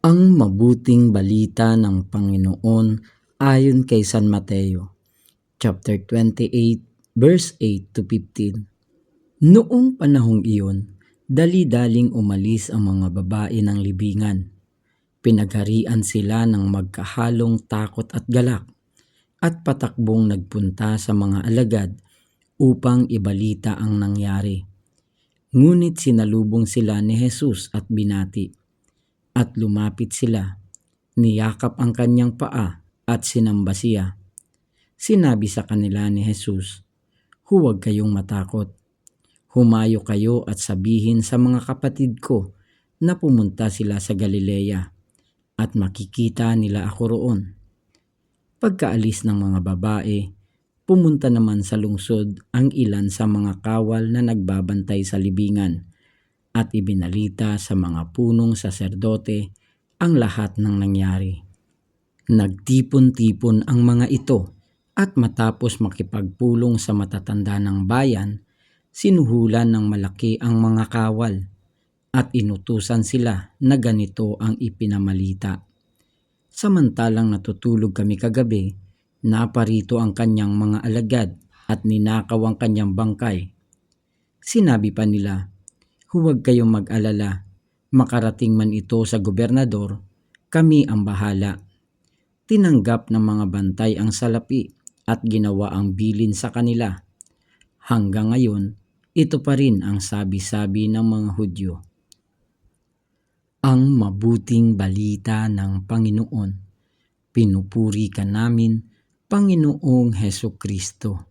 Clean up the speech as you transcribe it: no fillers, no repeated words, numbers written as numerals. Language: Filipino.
Ang mabuting balita ng Panginoon ayon kay San Mateo, chapter 28, verse 8 to 15. Noong panahong iyon, dali-daling umalis ang mga babae ng libingan. Pinagharian sila ng magkahalong takot at galak, at patakbong nagpunta sa mga alagad upang ibalita ang nangyari. Ngunit sinalubong sila ni Jesus at binati. At lumapit sila, niyakap ang kanyang paa at sinamba siya. Sinabi sa kanila ni Jesus, "Huwag kayong matakot. Humayo kayo at sabihin sa mga kapatid ko na pumunta sila sa Galilea at makikita nila ako roon." Pagkaalis ng mga babae, pumunta naman sa lungsod ang ilan sa mga kawal na nagbabantay sa libingan at ibinalita sa mga punong saserdote ang lahat ng nangyari. Nagtipon-tipon ang mga ito at matapos makipagpulong sa matatanda ng bayan, sinuhulan ng malaki ang mga kawal at inutusan sila na ganito ang ipinamalita. Samantalang natutulog kami kagabi, naparito ang kanyang mga alagad at ninakaw ang kanyang bangkay. Sinabi pa nila, "Huwag kayong mag-alala, makarating man ito sa gobernador, kami ang bahala." Tinanggap ng mga bantay ang salapi at ginawa ang bilin sa kanila. Hanggang ngayon, ito pa rin ang sabi-sabi ng mga Hudyo. Ang mabuting balita ng Panginoon. Pinupuri ka namin, Panginoong Hesukristo.